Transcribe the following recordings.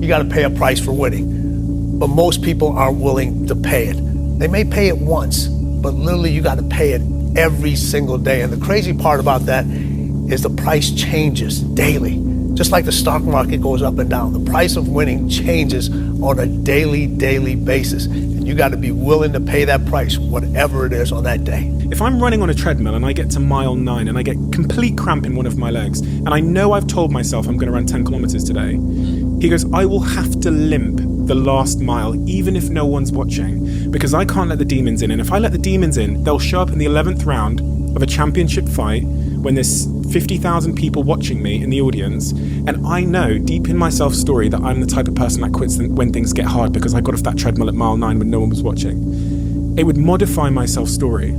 you got to pay a price for winning. But most people aren't willing to pay it. They may pay it once, but literally you got to pay it every single day. And the crazy part about that is the price changes daily. Just like the stock market goes up and down, the price of winning changes on a daily basis. And you got to be willing to pay that price, whatever it is on that day. If I'm running on a treadmill and I get to mile 9 and I get complete cramp in one of my legs, and I know I've told myself I'm going to run 10 kilometers today, he goes, I will have to limp the last mile, even if no one's watching, because I can't let the demons in. And if I let the demons in, they'll show up in the 11th round of a championship fight when there's 50,000 people watching me in the audience, and I know deep in my self-story that I'm the type of person that quits when things get hard because I got off that treadmill at mile 9 when no one was watching. It would modify my self-story.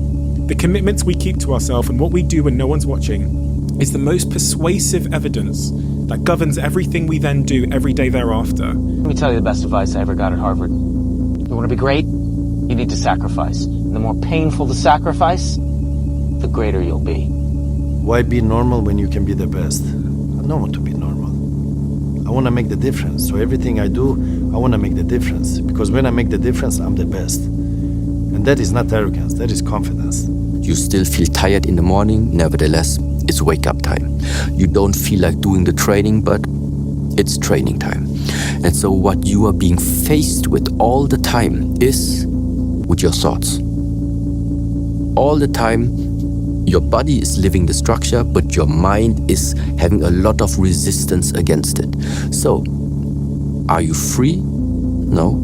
The commitments we keep to ourselves and what we do when no one's watching is the most persuasive evidence that governs everything we then do every day thereafter. Let me tell you the best advice I ever got at Harvard. You want to be great? You need to sacrifice. And the more painful the sacrifice, the greater you'll be. Why be normal when you can be the best? I don't want to be normal. I want to make the difference. So everything I do, I want to make the difference. Because when I make the difference, I'm the best. And that is not arrogance, that is confidence. You still feel tired in the morning, nevertheless, it's wake up time. You don't feel like doing the training, but it's training time. And so what you are being faced with all the time is with your thoughts. All the time, your body is living the structure, but your mind is having a lot of resistance against it. So, are you free? No.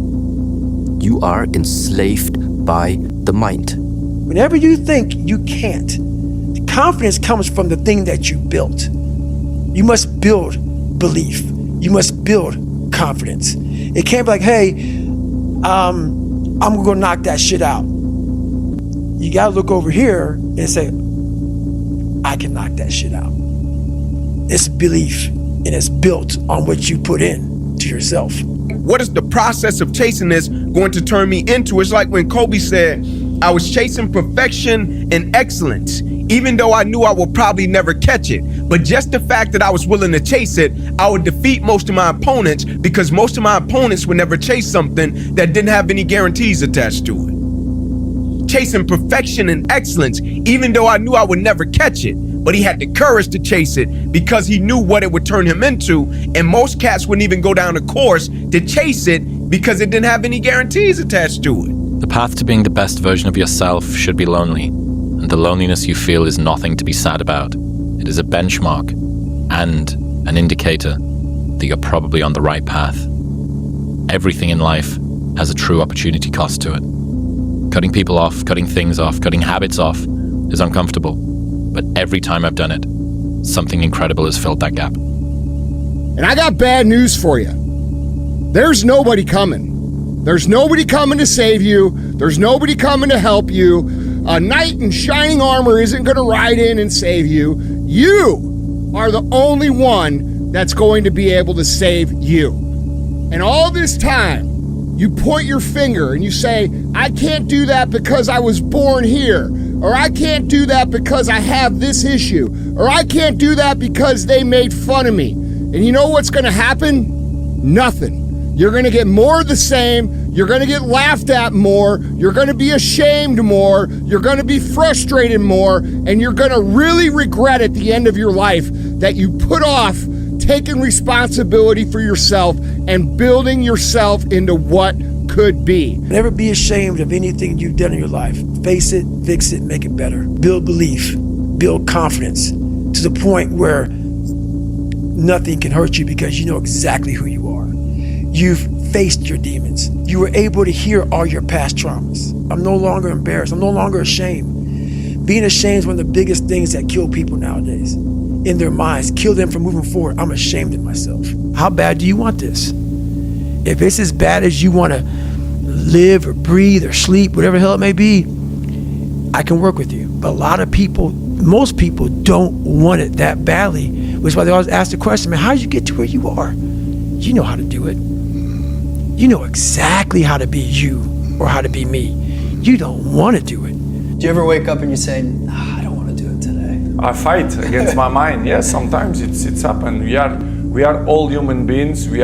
You are enslaved by the mind. Whenever you think you can't, the confidence comes from the thing that you built. You must build belief. You must build confidence. It can't be like, hey, I'm gonna go knock that shit out. You gotta look over here and say, I can knock that shit out. It's belief, and it's built on what you put in to yourself. What is the process of chasing this going to turn me into? It's like when Kobe said, I was chasing perfection and excellence, even though I knew I would probably never catch it. But just the fact that I was willing to chase it, I would defeat most of my opponents, because most of my opponents would never chase something that didn't have any guarantees attached to it. Chasing perfection and excellence, even though I knew I would never catch it, but he had the courage to chase it because he knew what it would turn him into. And most cats wouldn't even go down a course to chase it because it didn't have any guarantees attached to it. The path to being the best version of yourself should be lonely, and the loneliness you feel is nothing to be sad about. It is a benchmark and an indicator that you're probably on the right path. Everything in life has a true opportunity cost to it. Cutting people off, cutting things off, cutting habits off is uncomfortable. But every time I've done it, something incredible has filled that gap. And I got bad news for you. There's nobody coming. There's nobody coming to save you. There's nobody coming to help you. A knight in shining armor isn't going to ride in and save you. You are the only one that's going to be able to save you. And all this time, you point your finger and you say, I can't do that because I was born here, or I can't do that because I have this issue, or I can't do that because they made fun of me. And you know what's gonna happen? Nothing. You're gonna get more of the same, you're gonna get laughed at more, you're gonna be ashamed more, you're gonna be frustrated more, and you're gonna really regret at the end of your life that you put off taking responsibility for yourself and building yourself into what could be. Never be ashamed of anything you've done in your life. Face it, fix it, make it better. Build belief, build confidence to the point where nothing can hurt you because you know exactly who you are. You've faced your demons. You were able to hear all your past traumas. I'm no longer embarrassed. I'm no longer ashamed. Being ashamed is one of the biggest things that kill people nowadays. In their minds, kill them from moving forward. I'm ashamed of myself. How bad do you want this? If it's as bad as you want to live or breathe or sleep, whatever the hell it may be, I can work with you. But a lot of people, most people don't want it that badly, which is why they always ask the question, man, how did you get to where you are? You know how to do it. You know exactly how to be you or how to be me. You don't want to do it. Do you ever wake up and you say, I don't want to do it today? I fight against my mind. Yes, sometimes it's happened. We are all human beings. We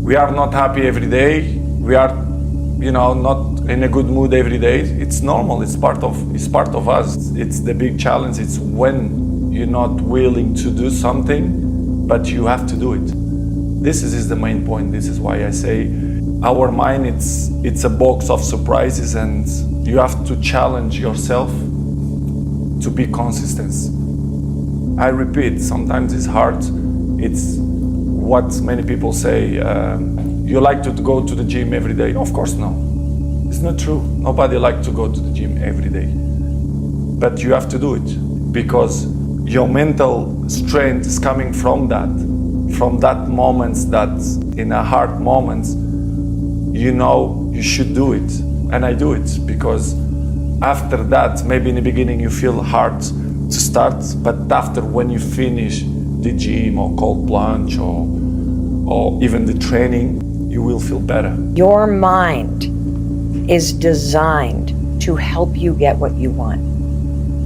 we are not happy every day. We are, not in a good mood every day. It's normal. It's part of us. It's the big challenge. It's when you're not willing to do something, but you have to do it. This is the main point. This is why I say our mind, it's a box of surprises, and you have to challenge yourself to be consistent. I repeat, sometimes it's hard. It's what many people say, you like to go to the gym every day. Of course, no. It's not true. Nobody likes to go to the gym every day. But you have to do it because your mental strength is coming from that moments, that in a hard moments, you should do it. And I do it because after that, maybe in the beginning you feel hard to start, but after when you finish the gym or cold plunge or even the training, you will feel better. Your mind is designed to help you get what you want.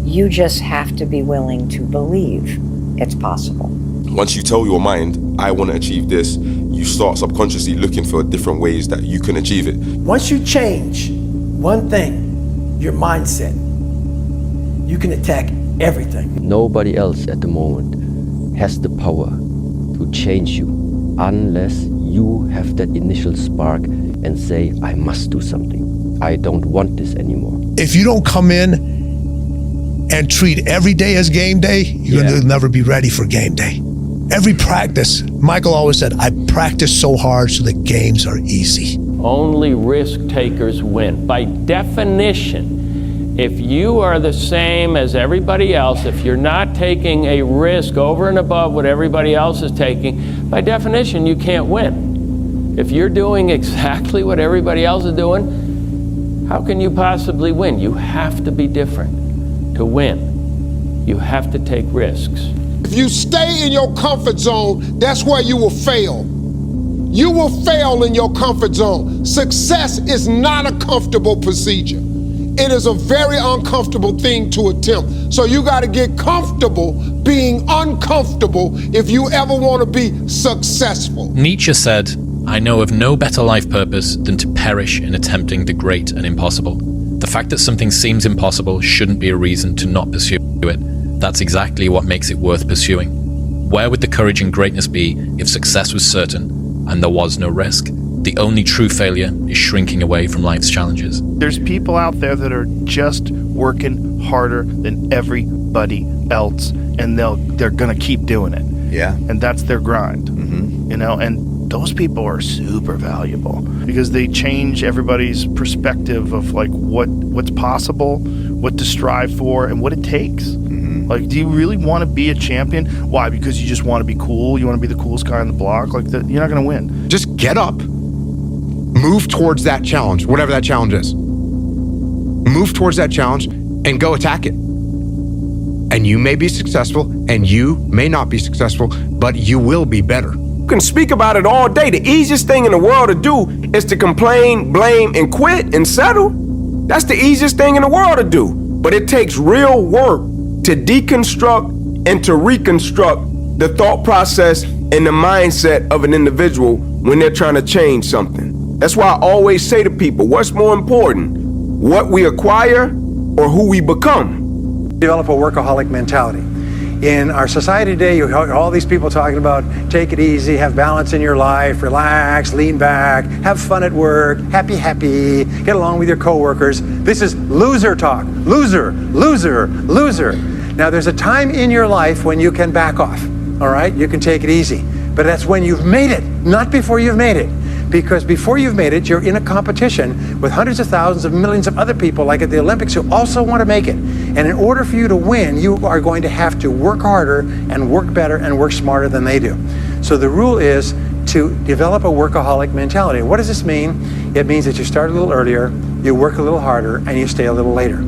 You just have to be willing to believe it's possible. Once you tell your mind, I want to achieve this, you start subconsciously looking for different ways that you can achieve it. Once you change one thing, your mindset, you can attack everything. Nobody else at the moment has the power to change you unless you have that initial spark and say, I must do something. I don't want this anymore. If you don't come in and treat every day as game day, you're going to never be ready for game day. Every practice, Michael always said, I practice so hard so the games are easy. Only risk takers win. By definition, if you are the same as everybody else, if you're not taking a risk over and above what everybody else is taking, by definition, you can't win. If you're doing exactly what everybody else is doing, how can you possibly win? You have to be different to win. You have to take risks. If you stay in your comfort zone, that's where you will fail. You will fail in your comfort zone. Success is not a comfortable procedure. It is a very uncomfortable thing to attempt. So you got to get comfortable being uncomfortable if you ever want to be successful. Nietzsche said, I know of no better life purpose than to perish in attempting the great and impossible. The fact that something seems impossible shouldn't be a reason to not pursue it. That's exactly what makes it worth pursuing. Where would the courage and greatness be if success was certain and there was no risk? The only true failure is shrinking away from life's challenges. There's people out there that are just working harder than everybody else, and they're gonna keep doing it. Yeah. And that's their grind. And those people are super valuable because they change everybody's perspective of like what's possible, what to strive for, and what it takes. Like, do you really want to be a champion? Why? Because you just want to be cool? You want to be the coolest guy on the block? Like, you're not going to win. Just get up, move towards that challenge, whatever that challenge is. Move towards that challenge and go attack it. And you may be successful and you may not be successful, but you will be better. You can speak about it all day. The easiest thing in the world to do is to complain, blame, and quit and settle. That's the easiest thing in the world to do. But it takes real work to deconstruct and to reconstruct the thought process and the mindset of an individual when they're trying to change something. That's why I always say to people, what's more important, what we acquire or who we become? Develop a workaholic mentality. In our society today, you have all these people talking about take it easy, have balance in your life, relax, lean back, have fun at work, happy, get along with your coworkers. This is loser talk. Loser, loser, loser. Now, there's a time in your life when you can back off, all right? You can take it easy. But that's when you've made it, not before you've made it. Because before you've made it, you're in a competition with hundreds of thousands of millions of other people, like at the Olympics, who also want to make it. And in order for you to win, you are going to have to work harder and work better and work smarter than they do. So the rule is to develop a workaholic mentality. What does this mean? It means that you start a little earlier, you work a little harder, and you stay a little later.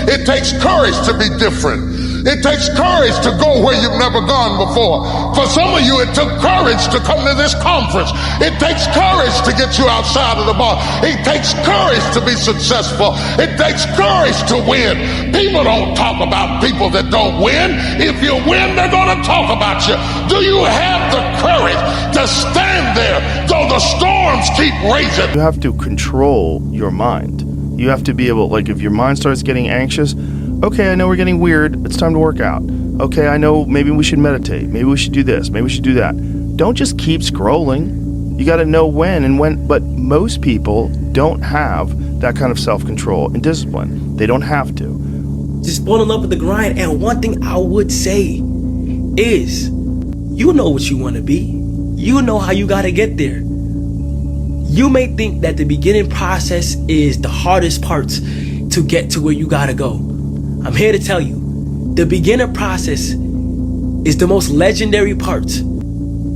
It takes courage to be different. It takes courage to go where you've never gone before. For some of you, it took courage to come to this conference. It takes courage to get you outside of the bar. It takes courage to be successful. It takes courage to win. People don't talk about people that don't win. If you win, they're going to talk about you. Do you have the courage to stand there though the the storms keep raging. You have to control your mind. You have to be able, like, if your mind starts getting anxious, okay, I know we're getting weird, it's time to work out. Okay, I know maybe we should meditate, maybe we should do this, maybe we should do that. Don't just keep scrolling. You got to know when, but most people don't have that kind of self-control and discipline. They don't have to. Just falling up with the grind. And one thing I would say is, you know what you want to be. You know how you got to get there. You may think that the beginning process is the hardest parts to get to where you got to go. I'm here to tell you, the beginner process is the most legendary part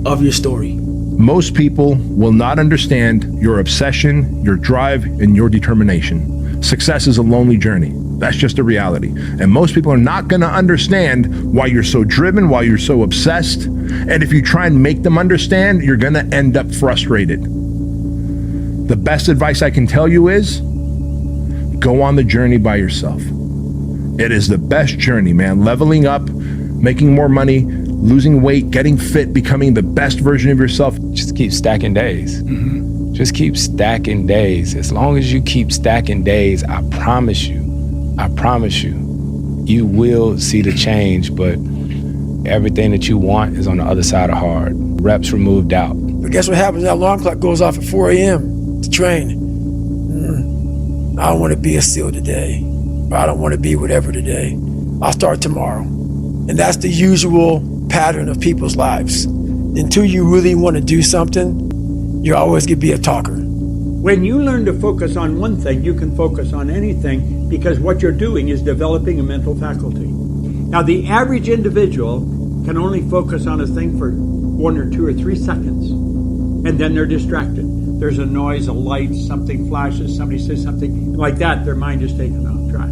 of your story. Most people will not understand your obsession, your drive, and your determination. Success is a lonely journey. That's just a reality. And most people are not going to understand why you're so driven, why you're so obsessed. And if you try and make them understand, you're going to end up frustrated. The best advice I can tell you is, go on the journey by yourself. It is the best journey, man. Leveling up, making more money, losing weight, getting fit, becoming the best version of yourself. Just keep stacking days. Just keep stacking days. As long as you keep stacking days, I promise you, you will see the change, but everything that you want is on the other side of hard. Reps remove doubt. But guess what happens? That alarm clock goes off at 4 a.m. to train. I don't want to be a SEAL today. Or I don't want to be whatever today. I'll start tomorrow. And that's the usual pattern of people's lives. Until you really want to do something, you're always going to be a talker. When you learn to focus on one thing, you can focus on anything because what you're doing is developing a mental faculty. Now, the average individual can only focus on a thing for 1 or 2 or 3 seconds, and then they're distracted. There's a noise, a light, something flashes, somebody says something, and like that, their mind is taken off track.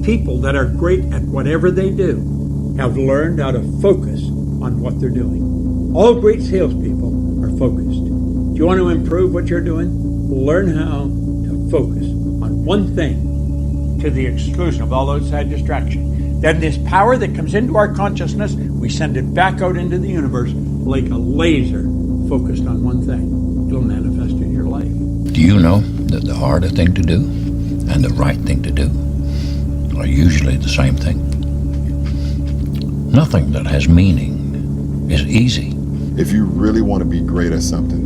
People that are great at whatever they do have learned how to focus on what they're doing. All great salespeople are focused. If you want to improve what you're doing, learn how to focus on one thing to the exclusion of all outside distraction. Then this power that comes into our consciousness, we send it back out into the universe like a laser focused on one thing. It'll manifest in your life. Do you know that the harder thing to do and the right thing to do are usually the same thing? Nothing that has meaning is easy. If you really want to be great at something,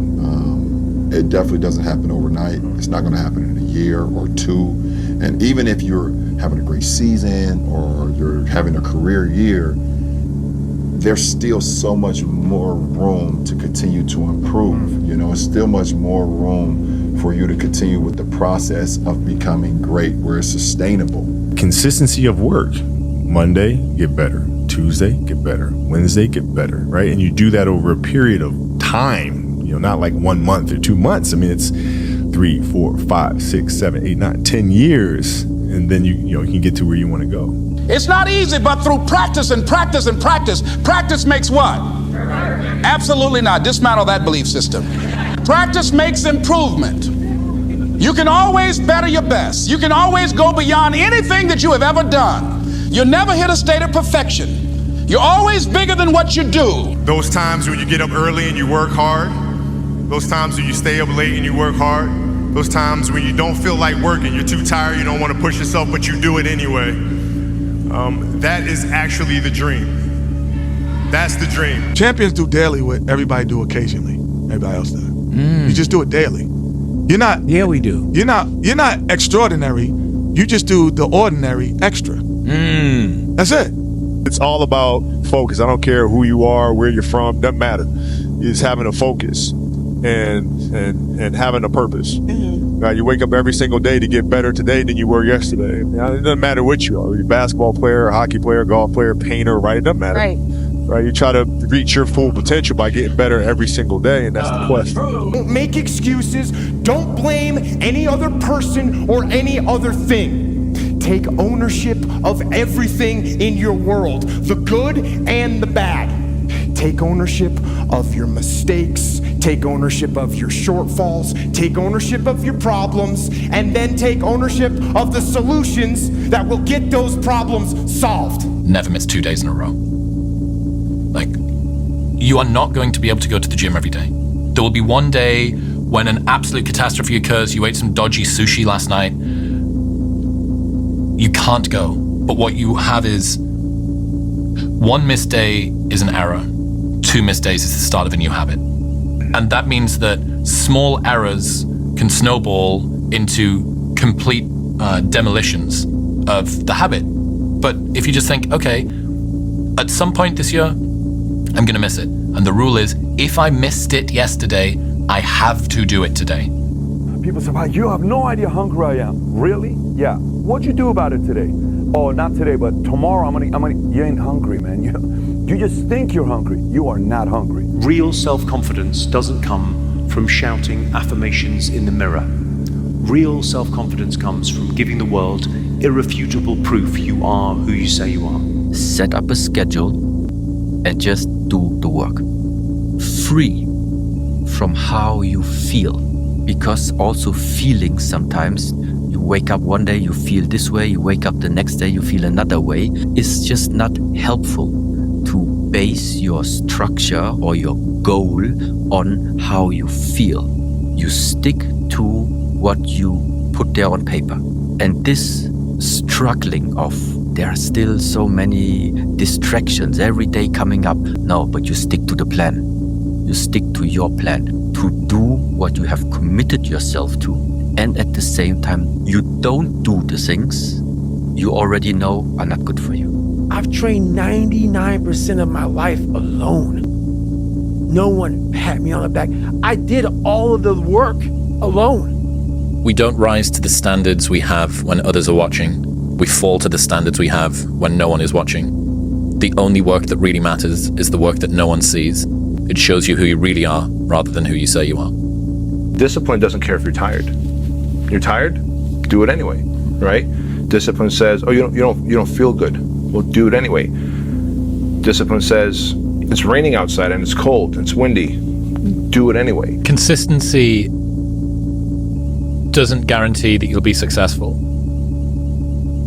it definitely doesn't happen overnight. It's not going to happen in a year or 2. And even if you're having a great season or you're having a career year, there's still so much more room to continue to improve. You know, it's still much more room for you to continue with the process of becoming great, where it's sustainable. Consistency of work. Monday, get better. Tuesday, get better. Wednesday, get better, right? And you do that over a period of time, you know, not like 1 month or 2 months. I mean, it's 3, 4, 5, 6, 7, 8, 9, 10 years. And then you can get to where you want to go. It's not easy, but through practice and practice and practice, practice makes what? Absolutely not. Dismantle that belief system. Practice makes improvement. You can always better your best. You can always go beyond anything that you have ever done. You never hit a state of perfection. You're always bigger than what you do. Those times when you get up early and you work hard, those times when you stay up late and you work hard, those times when you don't feel like working, you're too tired, you don't want to push yourself, but you do it anyway. That is actually the dream. That's the dream. Champions do daily what everybody do occasionally. Everybody else does. You just do it daily. You're not. Yeah, we do. You're not extraordinary. You just do the ordinary extra. That's it. It's all about focus. I don't care who you are, where you're from, doesn't matter. It's having a focus and having a purpose. Right? You wake up every single day to get better today than you were yesterday. It doesn't matter what you are. You're a basketball player, a hockey player, golf player, painter, right? It doesn't matter. Right? You try to reach your full potential by getting better every single day, and that's the quest. Don't make excuses. Don't blame any other person or any other thing. Take ownership of everything in your world, the good and the bad. Take ownership of your mistakes, take ownership of your shortfalls, take ownership of your problems, and then take ownership of the solutions that will get those problems solved. Never miss 2 days in a row. Like, you are not going to be able to go to the gym every day. There will be one day when an absolute catastrophe occurs. You ate some dodgy sushi last night. You can't go. But what you have is one missed day is an error. 2 missed days is the start of a new habit. And that means that small errors can snowball into complete demolitions of the habit. But if you just think, okay, at some point this year, I'm going to miss it. And the rule is, if I missed it yesterday, I have to do it today. People say, wow, you have no idea how hungry I am. Really? Yeah. What'd you do about it today? Oh, not today, but tomorrow I'm gonna. You ain't hungry, man. You just think you're hungry. You are not hungry. Real self-confidence doesn't come from shouting affirmations in the mirror. Real self-confidence comes from giving the world irrefutable proof you are who you say you are. Set up a schedule and just do the work. Free from how you feel. Because also feelings sometimes, you wake up one day, you feel this way, you wake up the next day, you feel another way. It's just not helpful to base your structure or your goal on how you feel. You stick to what you put there on paper. And this struggling of there are still so many distractions every day coming up. No, but you stick to the plan. You stick to your plan to do what you have committed yourself to. And at the same time, you don't do the things you already know are not good for you. I've trained 99% of my life alone. No one pat me on the back. I did all of the work alone. We don't rise to the standards we have when others are watching. We fall to the standards we have when no one is watching. The only work that really matters is the work that no one sees. It shows you who you really are rather than who you say you are. Discipline doesn't care if you're tired. You're tired? Do it anyway, right? Discipline says, oh, you don't feel good. Well, do it anyway. Discipline says, it's raining outside and it's cold, it's windy. Do it anyway. Consistency doesn't guarantee that you'll be successful.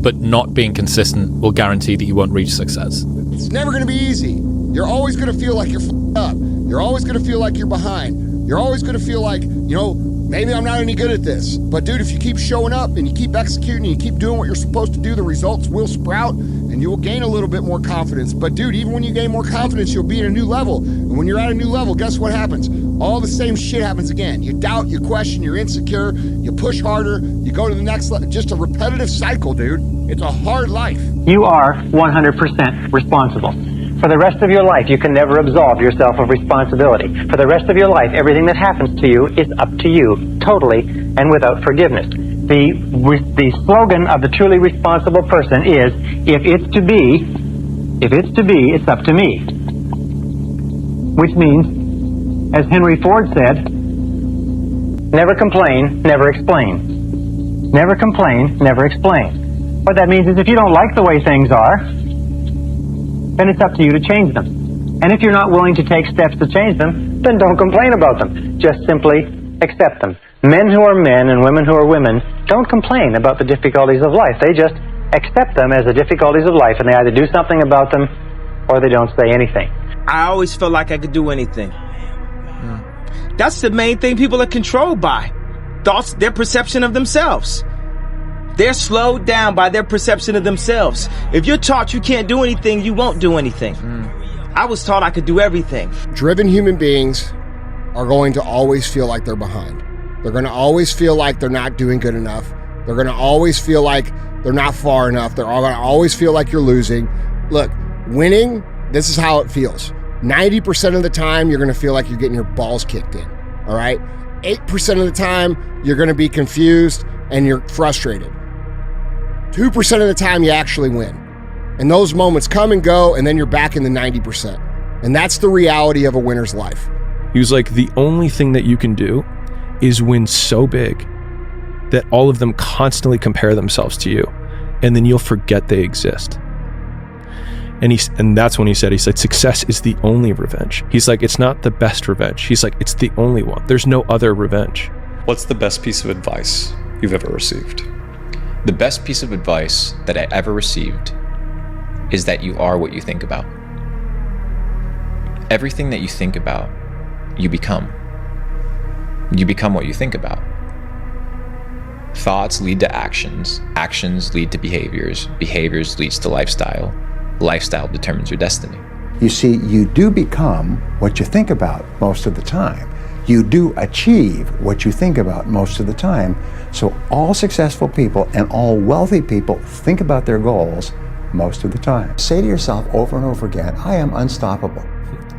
But not being consistent will guarantee that you won't reach success. It's never going to be easy. You're always going to feel like you're up. You're always going to feel like you're behind. You're always going to feel like, maybe I'm not any good at this. But dude, if you keep showing up and you keep executing and you keep doing what you're supposed to do, the results will sprout and you will gain a little bit more confidence. But dude, even when you gain more confidence, you'll be at a new level. And when you're at a new level, guess what happens? All the same shit happens again. You doubt, you question, you're insecure, you push harder, you go to the next level. Just a repetitive cycle, dude. It's a hard life. You are 100% responsible. For the rest of your life, you can never absolve yourself of responsibility. For the rest of your life, everything that happens to you is up to you, totally and without forgiveness. The slogan of the truly responsible person is, if it's to be, it's up to me. Which means, as Henry Ford said, never complain, never explain. Never complain, never explain. What that means is if you don't like the way things are, then it's up to you to change them. And if you're not willing to take steps to change them, then don't complain about them. Just simply accept them. Men who are men and women who are women don't complain about the difficulties of life. They just accept them as the difficulties of life, and they either do something about them or they don't say anything. I always felt like I could do anything. That's the main thing people are controlled by. Thoughts, their perception of themselves. They're slowed down by their perception of themselves. If you're taught you can't do anything, you won't do anything. I was taught I could do everything. Driven human beings are going to always feel like they're behind. They're going to always feel like they're not doing good enough. They're going to always feel like they're not far enough. They're going to always feel like you're losing. Look, winning, this is how it feels. 90% of the time, you're going to feel like you're getting your balls kicked in, all right? 8% of the time, you're going to be confused and you're frustrated. 2% of the time, you actually win. And those moments come and go, and then you're back in the 90%. And that's the reality of a winner's life. He was like, the only thing that you can do is win so big that all of them constantly compare themselves to you, and then you'll forget they exist. And that's when he said, success is the only revenge. He's like, it's not the best revenge. He's like, it's the only one. There's no other revenge. What's the best piece of advice you've ever received? The best piece of advice that I ever received is that you are what you think about. Everything that you think about, you become. You become what you think about. Thoughts lead to actions. Actions lead to behaviors. Behaviors leads to lifestyle. Lifestyle determines your destiny. You see, you do become what you think about most of the time. You do achieve what you think about most of the time. So all successful people and all wealthy people think about their goals most of the time. Say to yourself over and over again, I am unstoppable.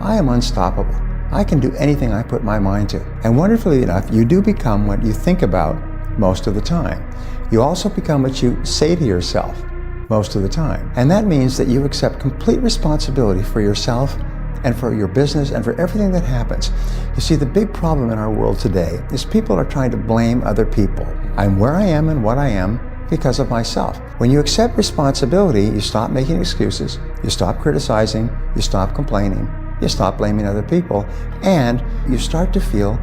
I am unstoppable. I can do anything I put my mind to. And wonderfully enough, you do become what you think about most of the time. You also become what you say to yourself most of the time. And that means that you accept complete responsibility for yourself and for your business and for everything that happens. You see, the big problem in our world today is people are trying to blame other people. I'm where I am and what I am because of myself. When you accept responsibility, you stop making excuses, you stop criticizing, you stop complaining, you stop blaming other people, and you start to feel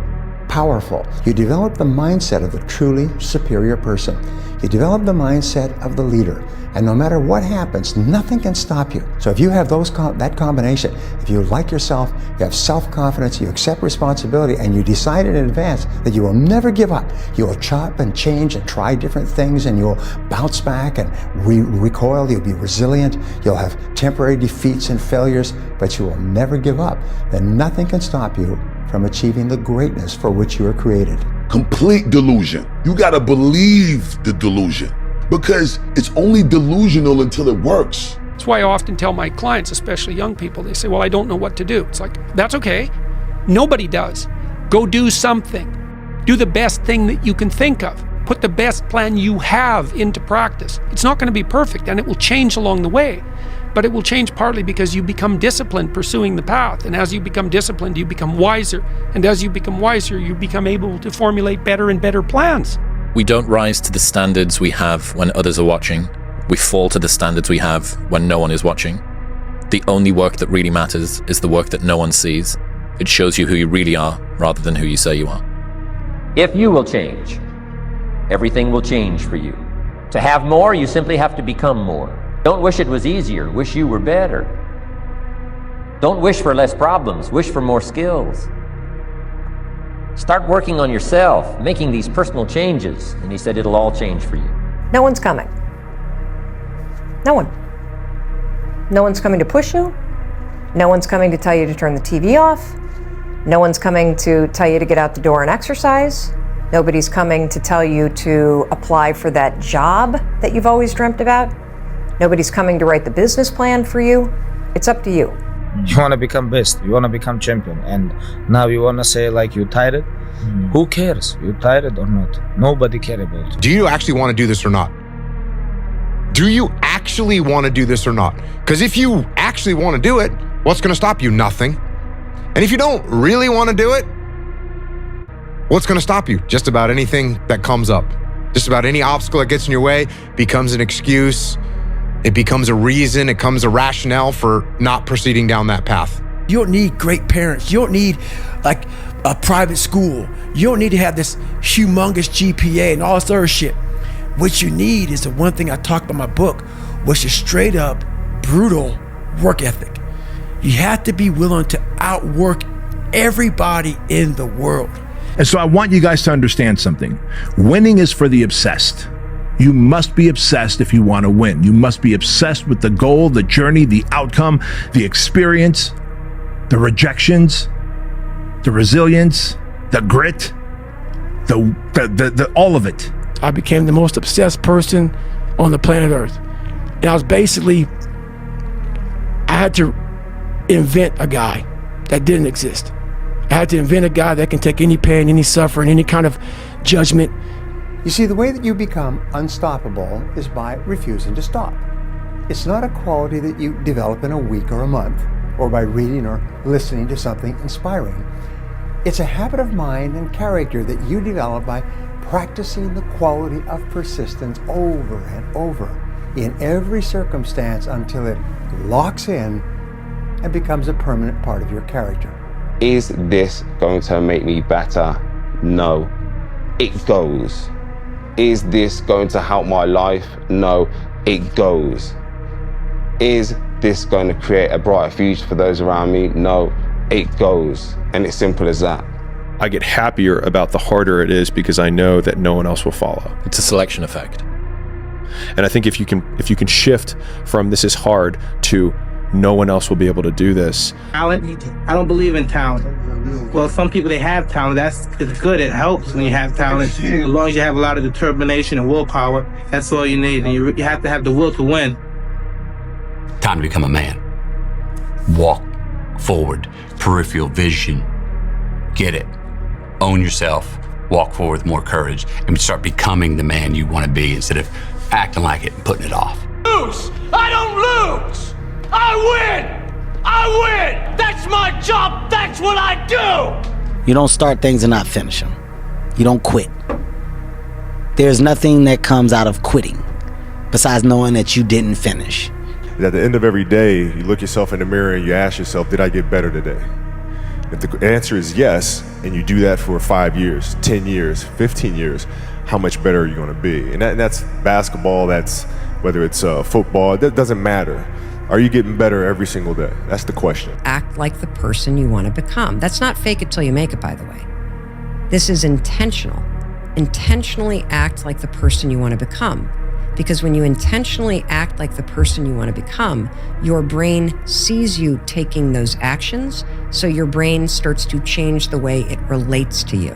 powerful. You develop the mindset of the truly superior person. You develop the mindset of the leader. And no matter what happens, nothing can stop you. So if you have that combination, if you like yourself, you have self-confidence, you accept responsibility, and you decide in advance that you will never give up. You will chop and change and try different things, and you'll bounce back and recoil. You'll be resilient. You'll have temporary defeats and failures, but you will never give up. Then nothing can stop you from achieving the greatness for which you were created. Complete delusion. You gotta believe the delusion, because it's only delusional until it works. That's why I often tell my clients, especially young people, they say, well, I don't know what to do. It's like, that's okay. Nobody does. Go do something. Do the best thing that you can think of. Put the best plan you have into practice. It's not going to be perfect, and it will change along the way. But it will change partly because you become disciplined pursuing the path. And as you become disciplined, you become wiser. And as you become wiser, you become able to formulate better and better plans. We don't rise to the standards we have when others are watching. We fall to the standards we have when no one is watching. The only work that really matters is the work that no one sees. It shows you who you really are rather than who you say you are. If you will change, everything will change for you. To have more, you simply have to become more. Don't wish it was easier, wish you were better. Don't wish for less problems, wish for more skills. Start working on yourself, making these personal changes, and he said it'll all change for you. No one's coming. No one. No one's coming to push you. No one's coming to tell you to turn the TV off. No one's coming to tell you to get out the door and exercise. Nobody's coming to tell you to apply for that job that you've always dreamt about. Nobody's coming to write the business plan for you. It's up to you. You want to become best. You want to become champion. And now you want to say like you tired? Who cares? You tired or not? Nobody cares about you. Do you actually want to do this or not? Do you actually want to do this or not? Because if you actually want to do it, what's going to stop you? Nothing. And if you don't really want to do it, what's going to stop you? Just about anything that comes up. Just about any obstacle that gets in your way becomes an excuse. It becomes a reason, it becomes a rationale for not proceeding down that path. You don't need great parents. You don't need like a private school. You don't need to have this humongous GPA and all this other shit. What you need is the one thing I talk about in my book, which is straight up brutal work ethic. You have to be willing to outwork everybody in the world. And so I want you guys to understand something. Winning is for the obsessed. You must be obsessed if you want to win. You must be obsessed with the goal, the journey, the outcome, the experience, the rejections, the resilience, the grit, the all of it. I became the most obsessed person on the planet Earth. And I was basically, I had to invent a guy that didn't exist. I had to invent a guy that can take any pain, any suffering, any kind of judgment. You see, the way that you become unstoppable is by refusing to stop. It's not a quality that you develop in a week or a month, or by reading or listening to something inspiring. It's a habit of mind and character that you develop by practicing the quality of persistence over and over in every circumstance until it locks in and becomes a permanent part of your character. Is this going to make me better? No. It goes. Is this going to help my life? No, it goes. Is this going to create a brighter future for those around me? No, it goes. And it's simple as that. I get happier about the harder it is because I know that no one else will follow. It's a selection effect. And I think if you can shift from this is hard to no one else will be able to do this. Talent? I don't believe in talent. Well, some people, they have talent. It's good. It helps when you have talent. As long as you have a lot of determination and willpower, that's all you need. And you have to have the will to win. Time to become a man. Walk forward, peripheral vision. Get it. Own yourself. Walk forward with more courage and start becoming the man you want to be instead of acting like it and putting it off. Lose! I don't lose! I win! I win! That's my job! That's what I do! You don't start things and not finish them. You don't quit. There's nothing that comes out of quitting besides knowing that you didn't finish. At the end of every day, you look yourself in the mirror and you ask yourself, did I get better today? If the answer is yes, and you do that for 5 years, 10 years, 15 years, how much better are you going to be? And that's basketball, that's whether it's football, that doesn't matter. Are you getting better every single day? That's the question. Act like the person you want to become. That's not fake it till you make it, by the way. This is intentional. Intentionally act like the person you want to become. Because when you intentionally act like the person you want to become, your brain sees you taking those actions, so your brain starts to change the way it relates to you.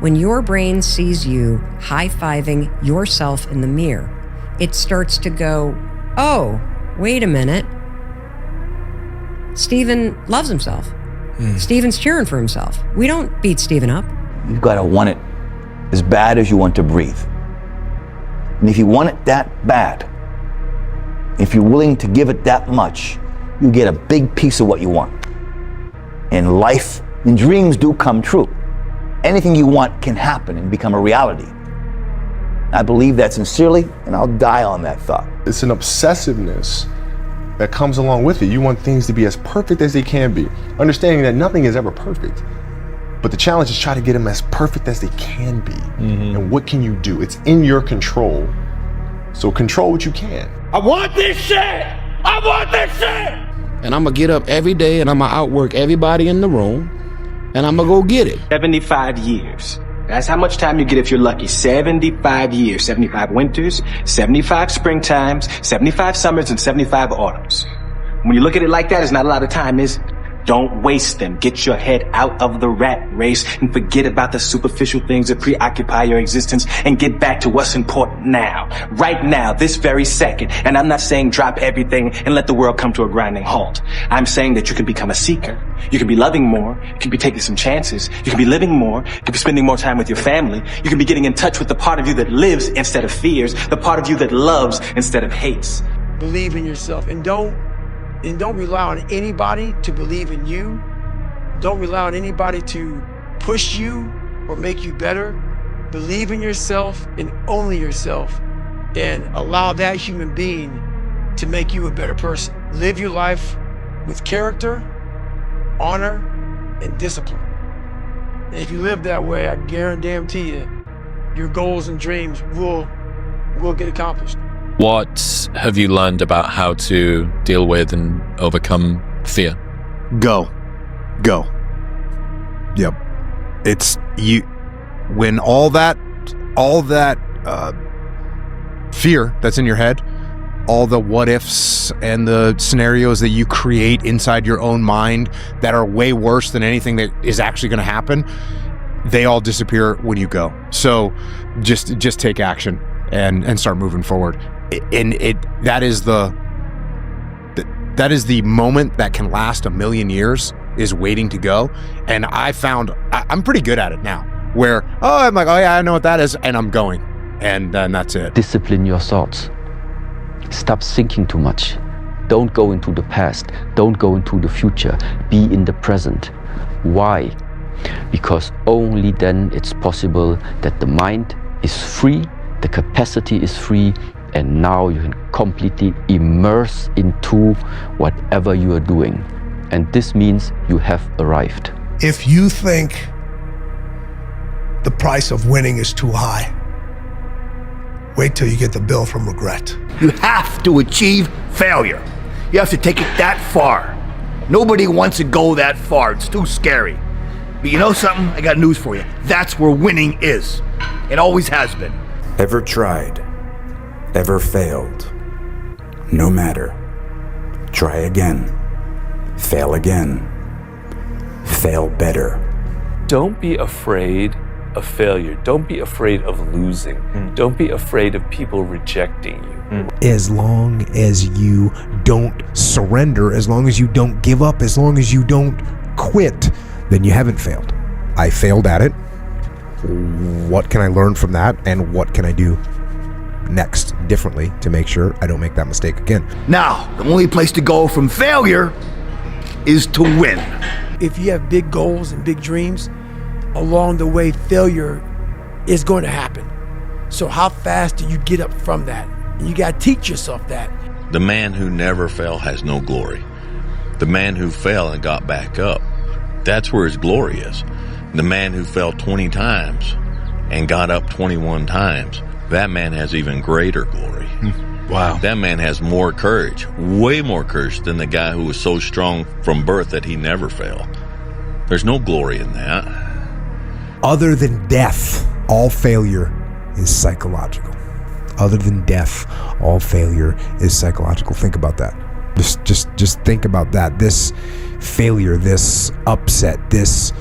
When your brain sees you high-fiving yourself in the mirror, it starts to go, oh, wait a minute. Steven loves himself. Steven's cheering for himself. We don't beat Steven up. You've got to want it as bad as you want to breathe. And if you want it that bad, if you're willing to give it that much, you get a big piece of what you want. And life and dreams do come true. Anything you want can happen and become a reality. I believe that sincerely, and I'll die on that thought. It's an obsessiveness that comes along with it. You want things to be as perfect as they can be, understanding that nothing is ever perfect. But the challenge is try to get them as perfect as they can be. And what can you do? It's in your control. So control what you can. I want this shit! I want this shit! And I'm gonna get up every day and I'm gonna outwork everybody in the room and I'm gonna go get it. 75 years. That's how much time you get if you're lucky. 75 years. 75 winters, 75 springtimes, 75 summers, and 75 autumns. When you look at it like that, it's not a lot of time, is it? Don't waste them. Get your head out of the rat race and forget about the superficial things that preoccupy your existence and get back to what's important now. Right now, this very second. And I'm not saying drop everything and let the world come to a grinding halt. I'm saying that you can become a seeker. You can be loving more. You can be taking some chances. You can be living more. You can be spending more time with your family. You can be getting in touch with the part of you that lives instead of fears, the part of you that loves instead of hates. Believe in yourself and don't rely on anybody to believe in you. Don't rely on anybody to push you or make you better. Believe in yourself and only yourself, and allow that human being to make you a better person. Live your life with character, honor, and discipline. And if you live that way, I guarantee you, your goals and dreams will get accomplished. What have you learned about how to deal with and overcome fear? Go. Yep. It's you when all that fear that's in your head, all the what ifs and the scenarios that you create inside your own mind that are way worse than anything that is actually going to happen, they all disappear when you go. So just take action and start moving forward. And that is the moment that can last a million years, is waiting to go. And I found I'm pretty good at it now, where I'm like, oh yeah, I know what that is, and I'm going, and then that's it. Discipline your thoughts. Stop thinking too much. Don't go into the past. Don't go into the future. Be in the present. Why? Because only then it's possible that the mind is free, the capacity is free, and now you can completely immerse into whatever you are doing. And this means you have arrived. If you think the price of winning is too high, wait till you get the bill from regret. You have to achieve failure. You have to take it that far. Nobody wants to go that far. It's too scary. But you know something? I got news for you. That's where winning is. It always has been. Ever tried? Ever failed? No matter. Try again. Fail again. Fail better. Don't be afraid of failure. Don't be afraid of losing. Don't be afraid of people rejecting you. As long as you don't surrender, as long as you don't give up, as long as you don't quit, then you haven't failed. I failed at it. What can I learn from that? And what can I do next differently to make sure I don't make that mistake again? Now, the only place to go from failure is to win. If you have big goals and big dreams, along the way, failure is going to happen. So how fast do you get up from that? You got to teach yourself that. The man who never fell has no glory. The man who fell and got back up, that's where his glory is. The man who fell 20 times and got up 21 times, that man has even greater glory. Wow. That man has more courage, way more courage than the guy who was so strong from birth that he never fell. There's no glory in that. Other than death, all failure is psychological. Other than death, all failure is psychological. Think about that. Just think about that. This failure, this upset, this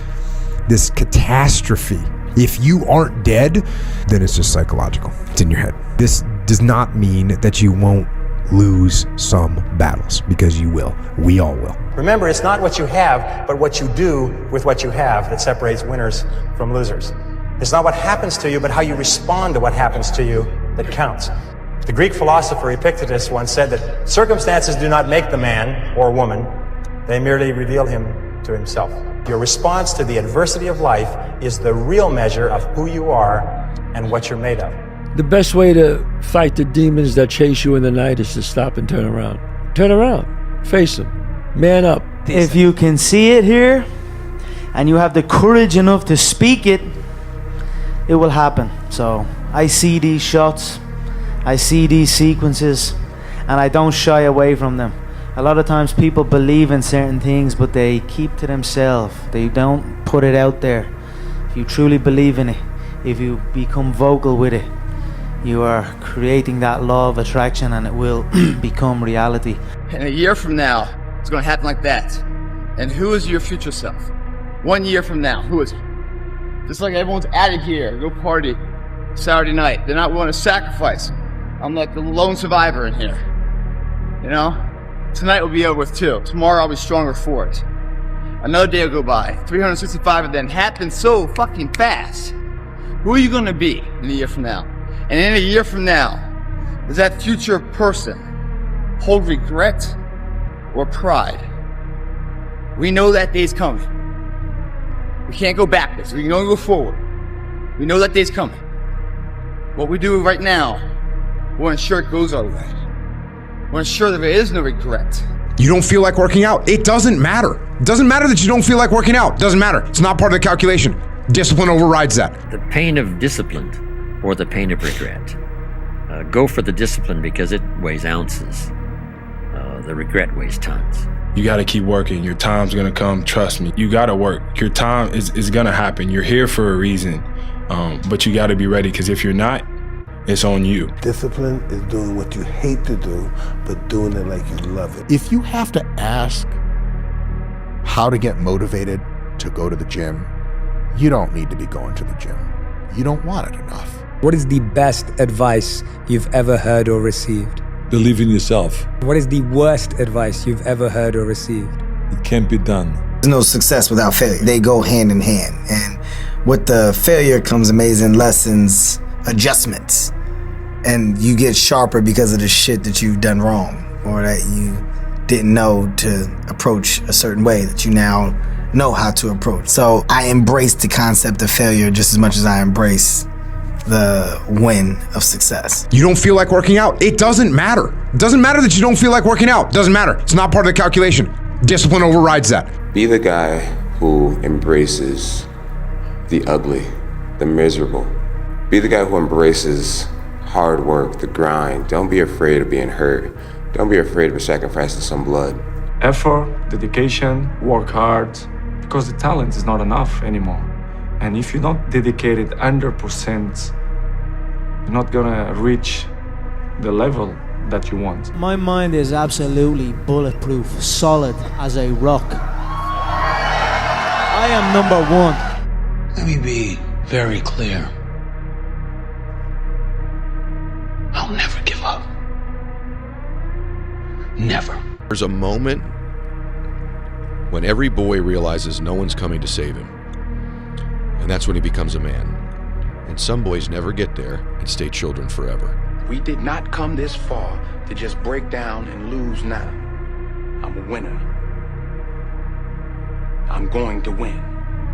catastrophe, if you aren't dead, then it's just psychological. It's in your head. This does not mean that you won't lose some battles, because you will. We all will. Remember, it's not what you have, but what you do with what you have that separates winners from losers. It's not what happens to you, but how you respond to what happens to you that counts. The Greek philosopher Epictetus once said that circumstances do not make the man or woman, they merely reveal him to himself. Your response to the adversity of life is the real measure of who you are and what you're made of. The best way to fight the demons that chase you in the night is to stop and turn around. Turn around. Face them. Man up. If you can see it here and you have the courage enough to speak it, it will happen. So I see these shots, I see these sequences, and I don't shy away from them. A lot of times people believe in certain things, but they keep to themselves. They don't put it out there. If you truly believe in it, if you become vocal with it, you are creating that law of attraction, and it will become reality. And a year from now, it's going to happen like that. And who is your future self? 1 year from now, who is it? Just like everyone's added here, go party Saturday night. They're not willing to sacrifice. I'm like the lone survivor in here. You know? Tonight will be over with too. Tomorrow I'll be stronger for it. Another day will go by. 365 of them happen so fucking fast. Who are you going to be in a year from now? And in a year from now, does that future person hold regret or pride? We know that day's coming. We can't go backwards. We can only go forward. We know that day's coming. What we do right now, we'll ensure it goes our way. We'll ensure that there is no regret. You don't feel like working out? It doesn't matter. It doesn't matter that you don't feel like working out. It doesn't matter. It's not part of the calculation. Discipline overrides that. The pain of discipline or the pain of regret. Go for the discipline because it weighs ounces. The regret weighs tons. You got to keep working. Your time's going to come. Trust me. You got to work. Your time is going to happen. You're here for a reason. But you got to be ready, because if you're not, it's on you. Discipline is doing what you hate to do, but doing it like you love it. If you have to ask how to get motivated to go to the gym, you don't need to be going to the gym. You don't want it enough. What is the best advice you've ever heard or received? Believe in yourself. What is the worst advice you've ever heard or received? It can't be done. There's no success without failure. They go hand in hand. And with the failure comes amazing lessons, adjustments. And you get sharper because of the shit that you've done wrong, or that you didn't know to approach a certain way that you now know how to approach. So I embrace the concept of failure just as much as I embrace the win of success. You don't feel like working out? It doesn't matter. It doesn't matter that you don't feel like working out. It doesn't matter. It's not part of the calculation. Discipline overrides that. Be the guy who embraces the ugly, the miserable. Be the guy who embraces hard work, the grind. Don't be afraid of being hurt. Don't be afraid of sacrificing some blood. Effort, dedication, work hard, because the talent is not enough anymore. And if you're not dedicated 100%, you're not gonna reach the level that you want. My mind is absolutely bulletproof, solid as a rock. I am number one. Let me be very clear. I'll never give up. Never. There's a moment when every boy realizes no one's coming to save him. And that's when he becomes a man. And some boys never get there and stay children forever. We did not come this far to just break down and lose now. I'm a winner. I'm going to win.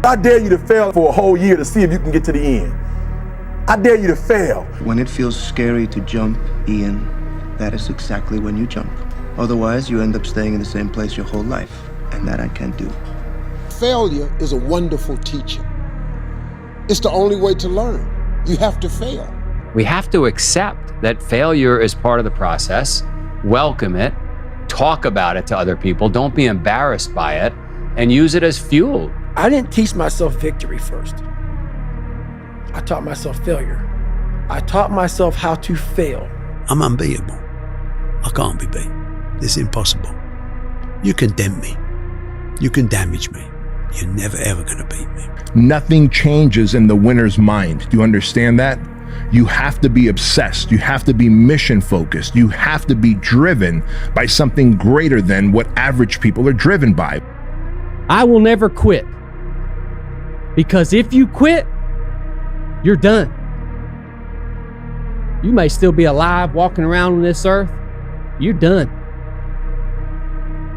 I dare you to fail for a whole year to see if you can get to the end. I dare you to fail. When it feels scary to jump, Ian, that is exactly when you jump. Otherwise, you end up staying in the same place your whole life, and that I can't do. Failure is a wonderful teacher. It's the only way to learn. You have to fail. We have to accept that failure is part of the process, welcome it, talk about it to other people, don't be embarrassed by it, and use it as fuel. I didn't teach myself victory first. I taught myself failure. I taught myself how to fail. I'm unbeatable. I can't be beat. It's impossible. You condemn me. You can damage me. You're never ever gonna beat me. Nothing changes in the winner's mind. Do you understand that? You have to be obsessed. You have to be mission focused. You have to be driven by something greater than what average people are driven by. I will never quit. Because if you quit, you're done. You may still be alive walking around on this earth. You're done.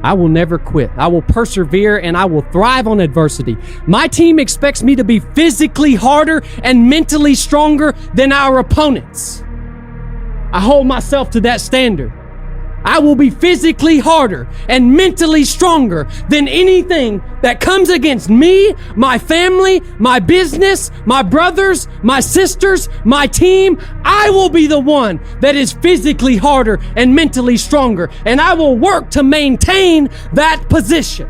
I will never quit. I will persevere and I will thrive on adversity. My team expects me to be physically harder and mentally stronger than our opponents. I hold myself to that standard. I will be physically harder and mentally stronger than anything that comes against me, my family, my business, my brothers, my sisters, my team. I will be the one that is physically harder and mentally stronger, and I will work to maintain that position.